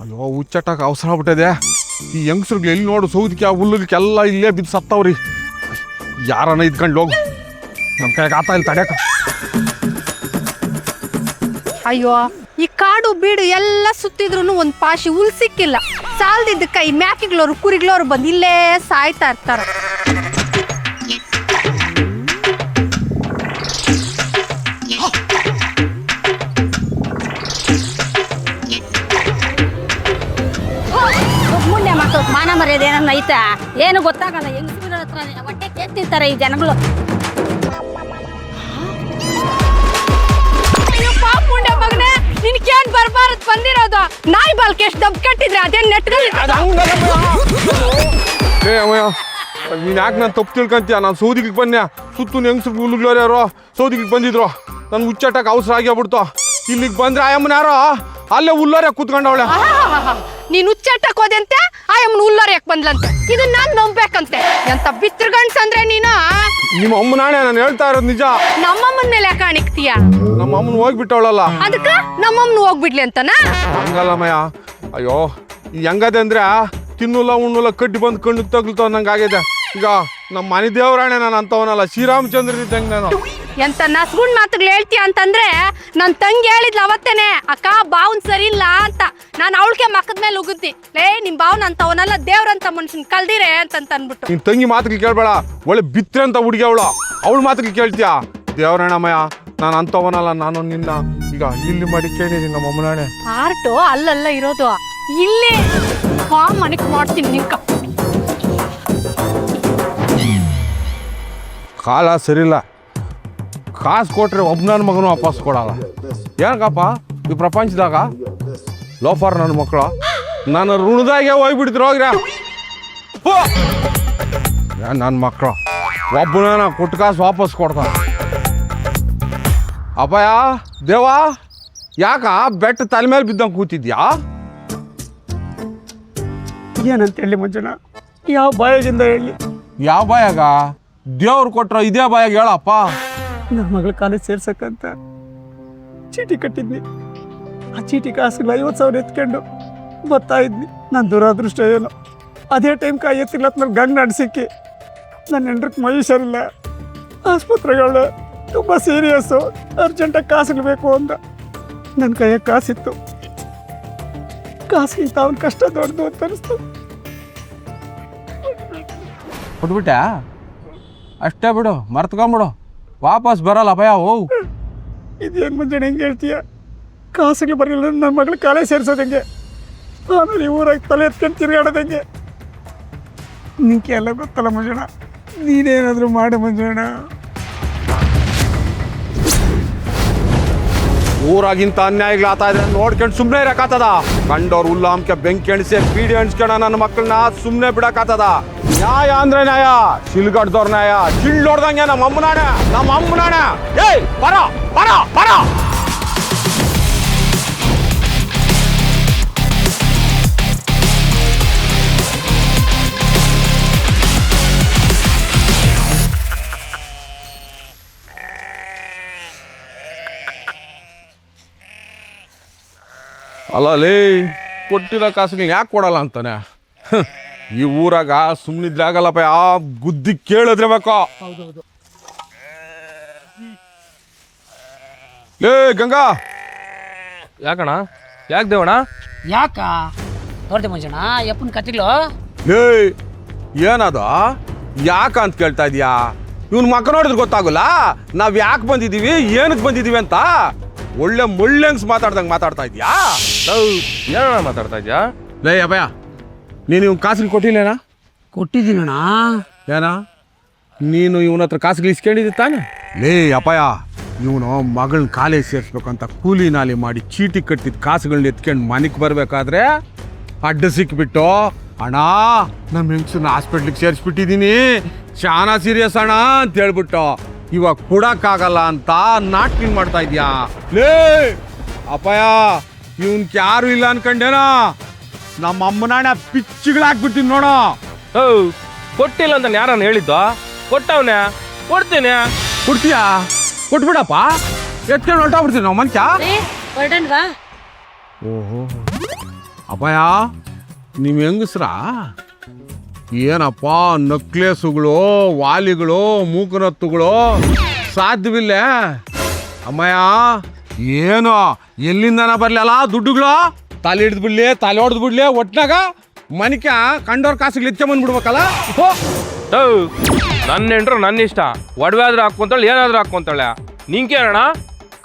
ಅಯ್ಯೋ ಹುಚ್ಚಟ್ಟಾಗ ಅವಸರ ಆಗ್ಬಿಟ್ಟಿದೆ. ಈ ಯಂಗ್ಸ್ರಿಗೆ ಎಲ್ಲಿ ನೋಡು ಸೌದಿಕೆ ಆ ಹುಲ್ಲುಕ್ಕೆಲ್ಲ ಇಲ್ಲೇ ಬಿದ್ದು ಸತ್ತವ್ರಿ. ಯಾರನ್ನ ಇದ್ಕೊಂಡು ಹೋಗು, ನಮ್ಮ ಕೈಗೆ ಆತ ಇಲ್ಲಿ ತಡ್ಯಾಕ. ಅಯ್ಯೋ ಈ ಕಾಡು ಬೀಡು ಎಲ್ಲ ಸುತ್ತಿದ್ರು ಒಂದ್ ಪಾಶಿ ಹುಲ್ ಸಿಕ್ಕಿಲ್ಲ. ಸಾಲ್ದಿದ್ದ ಕೈ ಮ್ಯಾಕಿಗ್ಳವ್ರು ಕುರಿಗ್ಳವ್ರು ಬಂದು ಇಲ್ಲೇ ಸಾಯ್ತಾ ಇರ್ತಾರ. ಮುಂದೆ ಮಕ್ಕಳು ಮಾನ ಮರ್ಯಾದೆ ಏನನ್ನ ಐತಾ ಏನು ಗೊತ್ತಾಗಲ್ಲ. ಹೆಂಗಸರ ಹತ್ರ ಹೊಟ್ಟೆ ಕೆತ್ತಿರ್ತಾರೆ ಈ ಜನಗಳು. ಮುಂಡೆ ಮಗನೇ ನಿನ್ಕೇನ್ ಬರ್ಬಾರದ್ ಬಂದಿರೋದು. ನಾಯಿ ಬಾಲ್ಕೆ ಎಷ್ಟು ದಬ್ ಕಟ್ಟಿದ್ರೆ ಅದೇನ್ ನೆಟ್ಗಳು. ನೀನ್ ಯಾಕೆ ನಾನು ತಪ್ಪು ತಿಳ್ಕೊಂತೀಯ? ನಾನು ಸೌದಿಗೆ ಬನ್ನಿ ಸುತ್ತು ಹೆಂಗ್ಸ್ರು ಹುಲ್ಲುಗ್ಳವ್ರು ಯಾರೋ ಸೌದಿಗೆ ಬಂದಿದ್ರು. ನನ್ ಹುಚ್ಚಟ್ಟಕ್ಕೆ ಅವಸರ ಆಗ್ಯಾಬಿಡ್ತು. ಇಲ್ಲಿಗೆ ಬಂದ್ರೆ ಆಯಮ್ಮನ ಯಾರೋ ಅಲ್ಲೇ ಹುಲ್ಲೋರೆ ಕೂತ್ಕೊಂಡವಳೆ. ನೀನ್ ಹುಚ್ಚಾಟಕ್ ಹೋದಂತೆ ಆಯಮ್ಮನ ಹುಲ್ಲೋರ್ ಯಾಕೆ ಬಂದ್ಲಂತೆ. ಇದನ್ನ ನಾನ್ ನಂಬೇಕಂತೆ. ಎಂತ ಬಿತ್ರಗಣ್ಸ್ ಅಂದ್ರೆ ನೀನು. ನಿಮ್ಮ ಅಮ್ಮನಾಣೆ ನಾನು ಹೇಳ್ತಾ ಇರೋದು ನಿಜ. ನಮ್ಮಮ್ಮನ ಮೇಲೆ ಯಾಕೆ ಕಾಣಿಕ್ತೀಯ? ನಮ್ಮ ಅಮ್ಮನ ಹೋಗ್ಬಿಟ್ಟವಳಲ್ಲ, ಅದಕ್ಕ ನಮ್ಮಮ್ಮನ ಹೋಗ್ಬಿಡ್ಲಿ ಅಂತನಾ? ಹಂಗಲ್ಲಮ್ಮಯ್ಯ. ಅಯ್ಯೋ ಈ ಹೆಂಗದೆ ಅಂದ್ರೆ ತಿನ್ನುಲ್ಲ ಉಣ್ಣುಲ್ಲ ಕಡ್ಡಿ ಬಂದು ಕಣ್ಣು ತಗ್ಲ್ತಾವ ನಂಗೆ ಆಗಿದೆ. ಈಗ ನಮ್ಮ ಮನೆ ದೇವರಾಣೆ ನಾನು ಅಂತವನಲ್ಲ, ಶ್ರೀರಾಮಚಂದ್ರ ಇದ್ದಂಗೆ ನಾನು. ಎಂತ ನಸ್ಗುಣ್ ಮಾತುಗಳು ಹೇಳ್ತೀಯ ಅಂತಂದ್ರೆ ನನ್ ತಂಗಿ ಹೇಳಿದ್ಲ ಅವತ್ತೇನೆ, ಅಕ್ಕ ಬಾವನ್ ಸರಿ ಇಲ್ಲ ಅಂತ. ನಾನು ಅವಳಿಗೆ ಮಕ್ಕದ ಮೇಲೆ ಉಗುದ್ದಿ, ಲೇ ನಿಮ್ ಬಾವನ್ ಅಂತವನಲ್ಲ ದೇವ್ರಂತ ಮನುಷ್ಯನ್ ಕಲ್ದಿರೆ ಅಂತ ಅನ್ಬಿಟ್ಟು. ನಿನ್ ತಂಗಿ ಮಾತುಗಳು ಕೇಳ್ಬೇಡ, ಒಳ್ಳೆ ಬಿತ್ರೆ ಅಂತ ಹುಡುಗಿ ಅವಳ ಮಾತುಗಳು ಕೇಳ್ತೀಯಾ? ದೇವರಾಣಮಯ್ಯ ನಾನು ಅಂತವನಲ್ಲ, ನಾನು ನಿನ್ನ ಈಗ ಇಲ್ಲಿ ಮಾಡಿ ಕೇಳಿದೀನಿ ನಮ್ಮ ಅಮ್ಮನಾಣೆ. ಆರ್ಟು ಅಲ್ಲಲ್ಲ ಇರೋದು, ಇಲ್ಲೇ ಮನೆಗ್ ಮಾಡ್ತೀನಿ ನಿಂಕ. ಕಾಲ ಸರಿಲ್ಲ, ಕಾಸು ಕೊಟ್ರೆ ಒಬ್ಬ ನನ್ನ ಮಗನು ವಾಪಸ್ ಕೊಡಲ್ಲ. ಏನಕ್ಕಪ್ಪ ಈ ಪ್ರಪಂಚದಾಗ ಲೋಫರ್ ನನ್ನ ಮಕ್ಕಳು ನಾನು ಋಣದಾಗೆ ಹೋಗ್ಬಿಡ್ತಿರು ಹೋಗ್ರ. ನನ್ನ ಮಕ್ಕಳು ಒಬ್ಬನ ಕೊಟ್ಟು ಕಾಸು ವಾಪಸ್ ಕೊಡ್ತಾರೆ. ಅಪ್ಪಯ್ಯ ದೇವ ಯಾಕ ಬೆಟ್ಟ ತಲೆ ಮೇಲೆ ಬಿದ್ದಂಗೆ ಕೂತಿದ್ಯಾ? ಏನಂತ ಹೇಳಿ ಮಂಜುನ, ಯಾವ ಬಾಯಾಗಿಂದ ಹೇಳಿ? ಯಾವ ಬಾಯಾಗ? ದೇವ್ರು ಕೊಟ್ರ ಇದೇ ಬಾಯಾಗ ಹೇಳಪ್ಪ. ನನ್ನ ಮಗಳ ಕಾಲೇಜ್ ಸೇರ್ಸಕ್ಕಂತ ಚೀಟಿ ಕಟ್ಟಿದ್ನಿ. ಆ ಚೀಟಿ ಕಾಸಿಲ್ಲ 50,000 ಎತ್ಕೊಂಡು ಬರ್ತಾ ಇದ್ನಿ. ನನ್ನ ದುರಾದೃಷ್ಟ ಏನೋ ಅದೇ ಟೈಮ್ ಕಾಯಿ ಎತ್ತಿಲ್ಲ ಮೇಲೆ ಗಂಡು ನಡ್ಸಿಕ್ಕಿ ನನ್ನ ಹೆಂಡ್ರಕ್ಕೆ ಮೈ ಹುಷಾರಿಲ್ಲ. ಆಸ್ಪತ್ರೆಗಳು ತುಂಬ ಸೀರಿಯಸ್ಸು, ಅರ್ಜೆಂಟಾಗಿ ಕಾಸಿಗೆ ಬೇಕು ಅಂತ. ನನ್ನ ಕೈಯಾಗ ಕಾಸಿತ್ತು. ಕಾಸಿಗಿಂತ ಅವನ ಕಷ್ಟ ದೊಡ್ಡದು ಅಂತ ಅನಿಸ್ತು. ಕೊಟ್ಬಿಟ್ಟ ಅಷ್ಟೇ ಬಿಡು, ಮರ್ತ್ಕೊಂಬಿಡು, ವಾಪಸ್ ಬರಲ್ಲ ಭಯ. ಓ ಇದೇನು ಮುಂಜಾನೆ ಹೆಂಗೆ ಹೇಳ್ತೀಯ? ಕಾಸಿಗೆ ಬರಲಿಲ್ಲ ನನ್ನ ಮಗಳು ಕಾಲೇಜ್ ಸೇರಿಸೋದು ಹೆಂಗೆ? ಆಮೇಲೆ ಈ ಊರಾಗ ತಲೆ ಎತ್ಕೊಂಡು ತಿರುಗಾಡೋದು ಹೆಂಗೆ? ನಿಂಗೆ ಎಲ್ಲ ಗೊತ್ತಲ್ಲ ಮಂಜಣ್ಣ, ನೀನೇನಾದರೂ ಮಾಡು ಮಂಜಣ್ಣ. ಊರಾಗಿಂತ ಅನ್ಯಾಯಗಳಾಗ್ತಾ ಇದೆ ನೋಡ್ಕೊಂಡು ಸುಮ್ಮನೆ ಇರಕ್ಕಾತದ? ಕಂಡವ್ರು ಹುಲ್ಲಾಂಕೆ ಬೆಂಕಿ ಎಣಿಸಿ ಬೀಡಿ ಎಣಿಸ್ಕೊಳ ನನ್ನ ಮಕ್ಕಳನ್ನ ಸುಮ್ಮನೆ ಬಿಡಕ್ಕಾತದ? ನ್ಯಾಯ ಅಂದ್ರೆ ನ್ಯಾಯ, ಶಿಲ್ಗಡ್ದವ್ರ ನ್ಯಾಯ ಚಿಳ್ಳೋಡ್ದಂಗೆ ನಮ್ಮ ಅಮ್ಮನಾಣೆ. ಏಯ್ ಬರ ಬರ ಬರ. ಅಲ್ಲಲ್ಲಿ ಕೊಟ್ಟಿರೋ ಕಾಸುಗಳು ಯಾಕೆ ಕೊಡಲ್ಲ ಅಂತಾನೆ? ಈ ಊರಾಗ ಸುಮ್ಮನಿದ್ರೆ ಆಗಲ್ಲಪ್ಪ, ಆ ಗುದ್ದಿ ಕೇಳಿದ್ರೆ ಬೇಕೋ. ಲೇ ಗಂಗಾ. ಯಾಕಣ್ಣ? ಯಾಕೆ ದೇವಣ್ಣ? ಯಾಕ ನೋಡ್ದೆ ಮಂಜಣ್ಣ ಯಪ್ಪನ ಕತ್ತಿಗಳು? ಲೇ ಏನದ ಯಾಕ ಅಂತ ಕೇಳ್ತಾ ಇದೀಯಾ? ಇವನ್ ಮಕ್ಕ ನೋಡಿದ್ರೆ ಗೊತ್ತಾಗಲ್ಲ ನಾವ್ ಯಾಕೆ ಬಂದಿದೀವಿ, ಏನಕ್ಕೆ ಬಂದಿದೀವಿ ಅಂತ. ಒಳ್ಳೆ ಮುಳ್ಳಂಗ್ಸ್ ಮಾತಾಡ್ದಂಗೆ ಮಾತಾಡ್ತಾ ಇದೀಯಾ? ಏನಣ್ಣ ಮಾತಾಡ್ತಾ ಇದ್ಯಾ? ಲೇ ಅಭಯ, ನೀನು ಇವ್ನ ಕಾಸಿಗೆ ಕೊಟ್ಟಿಲ್ಲೇನಾ? ಕೊಟ್ಟಿದ್ದೀನಣ್ಣ. ಏನ ನೀನು ಇವನ ಹತ್ರ ಕಾಸುಗಳು ಇಸ್ಕೊಂಡಿದ್ದೆ ತಾನೆ? ಲೇ ಅಪಾಯ, ಇವನು ಮಗಳನ್ನ ಕಾಲೇಜ್ ಸೇರಿಸ್ಬೇಕಂತ ಕೂಲಿ ನಾಲಿ ಮಾಡಿ ಚೀಟಿ ಕಟ್ಟಿದ ಕಾಸುಗಳನ್ನ ಎತ್ಕೊಂಡು ಮನೆಗೆ ಬರಬೇಕಾದ್ರೆ ಅಡ್ಡ ಸಿಕ್ಬಿಟ್ಟು, ಅಣ್ಣ ನಮ್ಮ ಹೆಂಗಸನ್ನ ಹಾಸ್ಪಿಟ್ಲಿಗೆ ಸೇರಿಸ್ಬಿಟ್ಟಿದ್ದೀನಿ, ಶಾನಾ ಸೀರಿಯಸ್ ಅಣ್ಣ ಅಂತ ಹೇಳ್ಬಿಟ್ಟು ಇವಾಗ ಕೊಡಕ್ಕಾಗಲ್ಲ ಅಂತ ನಾಟ್ಕಿಂಗ್ ಮಾಡ್ತಾ ಇದ್ಯಾ? ಲೇ ಅಪಾಯ, ಇವನ್ಗೆ ಯಾರು ಇಲ್ಲ ಅನ್ಕಂಡೇನೋ? ನಮ್ಮ ಅಮ್ಮನಾಣ ಪಿಚ್ಚಿಗಳಾಕ್ಬಿಡ್ತೀನಿ ನೋಡೋ. ಕೊಟ್ಟಿಲ್ಲ ಅಂತ ಯಾರನ್ನ ಹೇಳಿದ್ದು? ಕೊಟ್ಟವನೇ, ಕೊಡ್ತೀನಿ. ಕೊಡ್ತೀಯಾ? ಕೊಟ್ಬಿಡಪ್ಪ, ಎತ್ಕೊಂಡು ಹೊರಟೋಗ್ಬಿಡ್ತೀನಿ ನಾವು ಮಂಚ. ಹೊರಡನ್ವಾ? ಓಹೋ, ಅಪಾಯ ನೀವು ಹೆಂಗಸ್ರ ಏನಪ್ಪ ನಕ್ಲೇಸುಗಳು ವಾಲಿಗಳು ಮೂಕನತ್ತುಗಳು ಸಾಧ್ಯವಿಲ್ಲ ಅಮ್ಮಯ್ಯ ಏನು ಎಲ್ಲಿಂದನ ಬರ್ಲಲ್ಲ ದುಡ್ಡುಗಳು ತಲೆ ಹಿಡ್ದು ಬಿಡ್ಲಿ ತಲೆ ಹೊಡೆದು ಬಿಡ್ಲಿ ಒಟ್ನಾಗ ಮನಿಕ ಕಂಡೋರ್ ಕಾಸಿಗೆ ಎತ್ಕೊಂಬಂದ್ಬಿಡ್ಬೇಕಲ್ಲ ನನ್ನ ಹೆಂಡ್ರು ನನ್ನ ಇಷ್ಟ ಒಡವೆ ಆದ್ರೂ ಹಾಕೊಂತಾಳೆ ಏನಾದ್ರೂ ಹಾಕೊಂತಾಳೆ ನಿಂಗೇನಣ್ಣ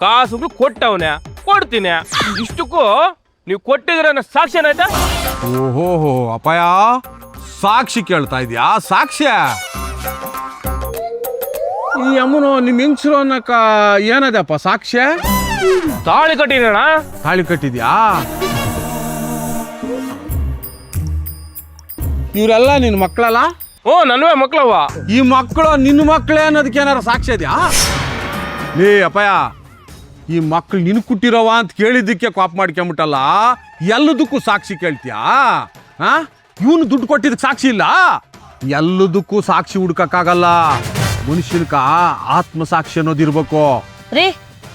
ಕಾಸುಗಳು ಕೊಟ್ಟವನೆ ಕೊಡ್ತೀನಿ ಇಷ್ಟಕ್ಕೂ ನೀವು ಕೊಟ್ಟಿದ್ರೆ ಸಾಕ್ಷಿ ಏನಾಯ್ತಾ ಓಹೋ ಅಪಾಯ ಸಾಕ್ಷಿ ಕೇಳ್ತಾ ಇದೀಯಾ ಸಾಕ್ಷ್ಯ ಈ ಅಮ್ಮನು ನಿಮ್ ಹೆಂಗ್ಸ್ರು ಅನ್ನಕ ಏನದಪ್ಪ ಸಾಕ್ಷ್ಯ ತಾಳಿ ಕಟ್ಟಿನಣ್ಣ ತಾಳಿ ಕಟ್ಟಿದ್ಯಾ ಇವರೆಲ್ಲ ನಿನ್ನ ಮಕ್ಕಳಲ್ಲ ಓ ನನ್ವೇ ಮಕ್ಳವ್ವ ಈ ಮಕ್ಕಳು ನಿನ್ನ ಮಕ್ಕಳೇ ಅನ್ನೋದಕ್ಕೆ ಏನಾರ ಸಾಕ್ಷ್ಯ ಇದೆಯಾ ಲೇ ಅಪ್ಪಯ್ಯ ಈ ಮಕ್ಕಳು ನಿನ್ ಕುಟ್ಟಿರೋವ ಅಂತ ಕೇಳಿದ್ದಕ್ಕೆ ಕಾಪ್ ಮಾಡ್ಕೊಂಬಿಟ್ಟಲ್ಲ ಎಲ್ಲದಕ್ಕೂ ಸಾಕ್ಷಿ ಕೇಳ್ತೀಯಾ ಹಾ ಇವನು ದುಡ್ಡು ಕೊಟ್ಟಿದ್ದಕ್ಕೆ ಸಾಕ್ಷಿ ಇಲ್ಲ ಎಲ್ಲದಕ್ಕೂ ಸಾಕ್ಷಿ ಹುಡ್ಕಕ್ಕಾಗಲ್ಲ ಮನುಷ್ಯನ್ಕ ಆತ್ಮಸಾಕ್ಷಿ ಅನ್ನೋದಿರ್ಬೇಕು ರೀ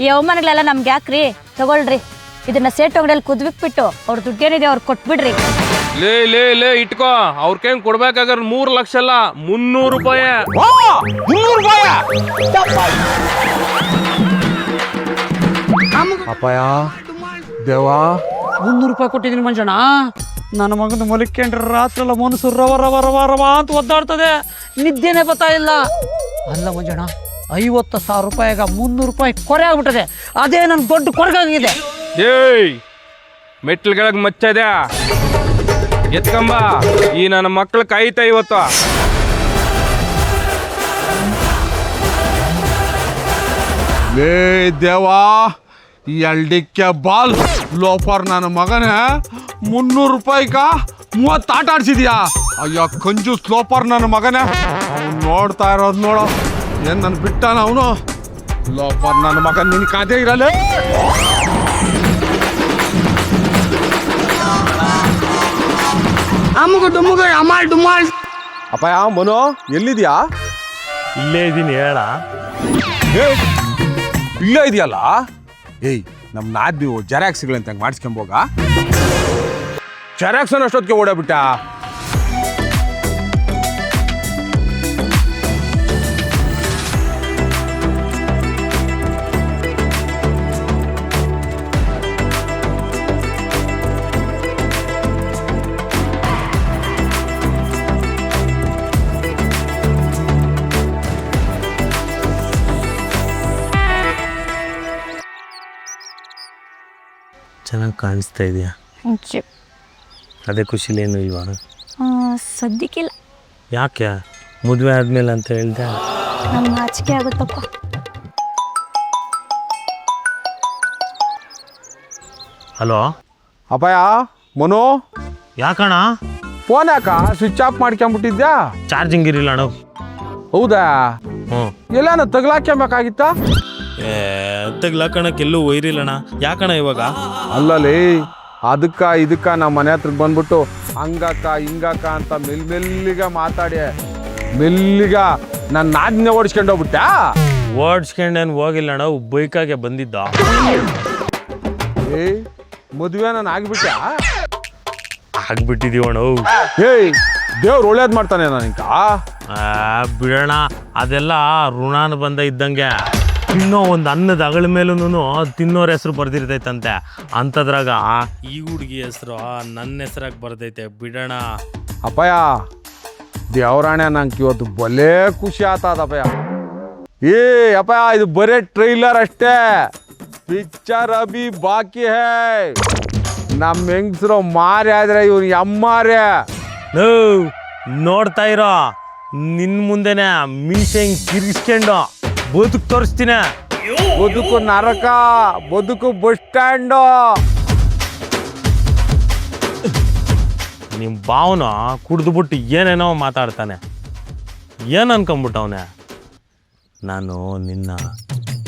ಈ ಅವಮಾನಗಳೆಲ್ಲ ನಮ್ಗೆ ಯಾಕ್ರಿ ತಗೊಳ್ರಿ ಇದನ್ನ ಸೇಟ್ ಅಂಗಡಿಯಲ್ಲಿ ಕುದ್ಬಿಟ್ಬಿಟ್ಟು ಅವ್ರ ದುಡ್ಡೇನಿದೆ ಅವ್ರು ಕೊಟ್ಬಿಡ್ರಿ ಲೇ ಇಟ್ಕೋ ಅವ್ರ ಕೈಗೆ ಕೊಡ್ಬೇಕಾದ್ರೆ 3 ಲಕ್ಷ ಅಲ್ಲ 300 ರೂಪಾಯಿ ವಾ, 300 ರೂಪಾಯಿ ಅಪ್ಪಯ್ಯ ದೇವಾ 300 ರೂಪಾಯಿ ಕೊಟ್ಟಿದ್ದೀನಿ ಮಂಜಣ್ಣ ನನ್ನ ಮಗನ ಮಲಿಕೊಂಡ್ರೆ ರಾತ್ರಿ ಎಲ್ಲ ಮನಸ್ಸು ರವ ರವ ರವ ರವ ಅಂತ ಒದ್ದಾಡ್ತದೆ ನಿದ್ದೆನೆ ಬರ್ತಾ ಇಲ್ಲ ಅಲ್ಲ ಮಂಜಣ್ಣ 50,000 ರೂಪಾಯಿಗ 300 ರೂಪಾಯಿ ಕೊರೆ ಆಗ್ಬಿಟ್ಟದೆ ಅದೇ ನನ್ ದೊಡ್ಡ ಕೊರಗಾಗಿದೆ ಏಯ್ ಮೆಟ್ಲುಗಳಿಗೆ ಮಚ್ಚ ಇದೆ ಎತ್ಕಂಬ ಈ ನನ್ನ ಮಕ್ಳು ಕಾಯ್ತಾ ಇವತ್ತು ಲೇ ದೇವಾ ಎಲ್ಡಿಕ್ಕೆ ಬಾಲ್ ಲೋಫರ್ ನನ್ನ ಮಗನ 300 ರೂಪಾಯಿಗ 30 ಆಟ ಆಡ್ಸಿದ್ಯಾ ಅಯ್ಯೋ ಕಂಜೂಸ್ ಲೋಫರ್ ನನ್ನ ಮಗನ ಅವ್ನು ನೋಡ್ತಾ ಇರೋದು ನೋಡೋ ಏನ್ ನನ್ ಬಿಟ್ಟಾನ ಅವನು ಲೋಫರ್ ನನ್ನ ಮಗನ್ ನಿನ್ ಕಾದೇ ಇರಲ್ಲ ಅಪ್ಪಯ್ಯ ಮನು ಎಲ್ಲಿದ್ಯಾ ಇಲ್ಲೇ ಇದೀನಿ ಹೇಳ ಇಲ್ಲೇ ಇದೆಯಲ್ಲ ಏಯ್ ನಮ್ಮ ನಾದ್ನಿ ಜೆರಾಕ್ಸ್ಗಳಂತ ಹಂಗೆ ಮಾಡಿಸ್ಕೊಂಬೋಗ ಜೆರಾಕ್ಸ್ ಅಷ್ಟೊತ್ತಿಗೆ ಓಡಾಬಿಟ್ಟ ಚೆನ್ನಾಗಿ ಕಾಣಿಸ್ತಾ ಇದೆಯಾ ಅದೇ ಖುಷಿಲೇನು ಇಲ್ವಾ ಸದ್ಯಕ್ಕಿಲ್ಲ ಯಾಕೆ ಮದುವೆ ಆದ್ಮೇಲೆ ಅಂತ ಹೇಳ್ದೆ ನಮ್ಮ ನಾಚಿಕೆ ಆಗುತ್ತಪ್ಪ ಹಲೋ ಅಪ್ಪಯ್ಯ ಮನು ಯಾಕಣ್ಣ ಫೋನ್ ಯಾಕ ಸ್ವಿಚ್ ಆಫ್ ಮಾಡ್ಕೊಂಬಿಟ್ಟಿದ್ಯಾ ಚಾರ್ಜಿಂಗ್ ಇರಲಿಲ್ಲ ಅಣ್ಣ ಹೌದಾ ಹ್ಞೂ ಎಲ್ಲಾನ ತಗ್ಲಾಕ್ಯಬೇಕಾಗಿತ್ತ ತೆಗ್ಲಾಕಣಕ್ಕೆ ಎಲ್ಲೂ ಒಯ್ರಿಲ್ಲಣ್ಣ ಯಾಕಣ್ಣ ಇವಾಗ ಅಲ್ಲಲ್ಲಿ ಅದಕ್ಕ ಇದಕ್ಕ ನಮ್ಮ ಮನೆ ಹತ್ರಕ್ಕೆ ಬಂದ್ಬಿಟ್ಟು ಹಂಗಕ್ಕ ಹಿಂಗಕ್ಕ ಅಂತ ಮೆಲ್ಲಿಗ ಮಾತಾಡಿ ಮೆಲ್ಲಿಗ ನನ್ನ ನಾದ್ನೆ ಓಡಿಸ್ಕೊಂಡು ಹೋಗ್ಬಿಟ್ಟ ಓಡಿಸ್ಕೊಂಡೇನು ಹೋಗಿಲ್ಲ ಅಣ್ಣ ಬೈಕಾಗೆ ಬಂದಿದ್ದ ಏಯ್ ಮದುವೆ ನಾನು ಆಗಿಬಿಟ್ಟ ಆಗ್ಬಿಟ್ಟಿದೀವಣ್ಣ ಏಯ್ ದೇವ್ರು ಒಳ್ಳೇದ್ ಮಾಡ್ತಾನೆ ನನಗ ಬಿಡೋಣ ಅದೆಲ್ಲ ಋಣಾನು ಬಂದ ಇದ್ದಂಗೆ ತಿನ್ನೋ ಒಂದು ಅನ್ನದ ಅಗಳ ಮೇಲೂ ತಿನ್ನೋರ ಹೆಸರು ಬರ್ದಿರ್ತೈತಂತೆ ಅಂಥದ್ರಾಗ ಈ ಹುಡುಗಿ ಹೆಸರು ನನ್ನ ಹೆಸರಾಗಿ ಬರ್ದೈತೆ ಬಿಡೋಣ ಅಪ್ಪಯ್ಯ ದೇವ್ರಾಣೆ ನಂಗೆ ಇವತ್ತು ಬಲೇ ಖುಷಿ ಆತದಪ್ಪಯ್ಯ ಏ ಅಪ್ಪಯ್ಯ ಇದು ಬರೇ ಟ್ರೈಲರ್ ಅಷ್ಟೇ ಪಿಕ್ಚರ್ ಅಭಿ ಬಾಕಿ ಹೇ ನಮ್ಮ ಹೆಂಗಸರು ಮಾರಿ ಆದ್ರೆ ಇವ್ನು ಎಮ್ಮಾರೆ ನೋಡ್ತಾ ಇರೋ ನಿನ್ ಮುಂದೆನೆ ಮೀಸೆ ಹಿಂಗ್ ತಿರ್ಗಿಸ್ಕೊಂಡು ಬದುಕು ತೋರಿಸ್ತೀನಿ ಬದುಕು ನರಕ ಬದುಕು ಬಸ್ ಸ್ಟ್ಯಾಂಡು ನಿಮ್ಮ ಭಾವನ ಕುಡ್ದುಬಿಟ್ಟು ಏನೇನೋ ಮಾತಾಡ್ತಾನೆ ಏನು ಅನ್ಕೊಂಬಿಟ್ಟವನೆ ನಾನು ನಿನ್ನ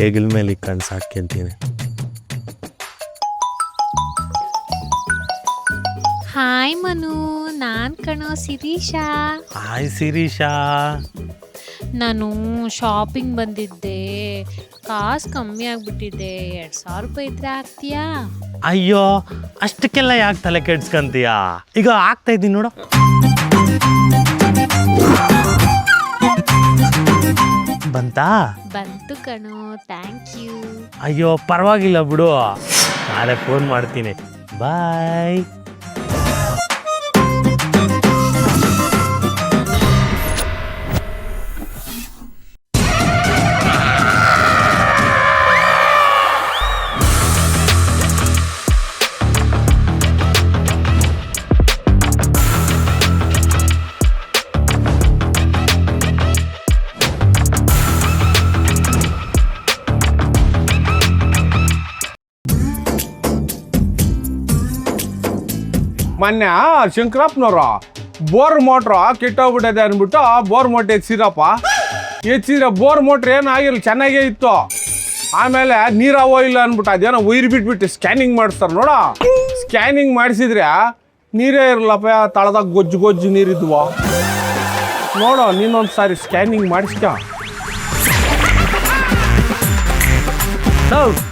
ಹೆಗಲ ಮೇಲೆ ಇಕ್ಕೊಂಡು ಸಾಕ್ಯಂತೀನಿ ಹಾಯ್ ಮನು ನಾನ್ ಕಣೋ ಶಿರೀಷಾ ಹಾಯ್ ಶಿರೀಷಾ ನಾನು ಶಾಪಿಂಗ್ ಬಂದಿದ್ದೆ ಕಾಸು ಕಮ್ಮಿ ಆಗ್ಬಿಟ್ಟಿದೆ 2,000 ರೂಪಾಯಿ ಇದ್ರೆ ಹಾಕ್ತೀಯಾ ಅಯ್ಯೋ ಅಷ್ಟಕ್ಕೆಲ್ಲ ಯಾಕೆ ತಲೆ ಕೆಡ್ಸ್ಕಂತೀಯ? ಈಗ ಆಗ್ತಾ ಇದ್ದೀನಿ ನೋಡು. ಬಂತಾ? ಬಂತು ಕಣೋ, ಥ್ಯಾಂಕ್ ಯು. ಅಯ್ಯೋ ಪರವಾಗಿಲ್ಲ ಬಿಡು, ನಾಳೆ ಫೋನ್ ಮಾಡ್ತೀನಿ. ಬಾಯ್. ಮೊನ್ನೆ ಶಂಕರಪ್ಪನವ್ರು ಬೋರ್ ಮೋಟ್ರು ಕೆಟ್ಟೋಗ್ಬಿಟ್ಟಿದೆ ಅಂದ್ಬಿಟ್ಟು ಬೋರ್ ಮೋಟ್ರ್ ಎಚ್ಚಿದ್ರೆ ಬೋರ್ ಮೋಟ್ರ್ ಏನಾಗಿಲ್ಲ, ಚೆನ್ನಾಗೇ ಇತ್ತು. ಆಮೇಲೆ ನೀರಾವೋ ಇಲ್ಲ ಅಂದ್ಬಿಟ್ಟು ಅದೇನೋ ಉಯಿರ್ ಬಿಟ್ಬಿಟ್ಟು ಸ್ಕ್ಯಾನಿಂಗ್ ಮಾಡಿಸ್ತಾರೆ ನೋಡ. ಸ್ಕ್ಯಾನಿಂಗ್ ಮಾಡಿಸಿದ್ರೆ ನೀರೇ ಇರಲ್ಲಪ್ಪ, ತಳದಾಗ ಗೊಜ್ಜು ನೀರಿದ್ವು. ನೋಡು ನೀನೊಂದು ಸಾರಿ ಸ್ಕ್ಯಾನಿಂಗ್ ಮಾಡಿಸ್ಕ.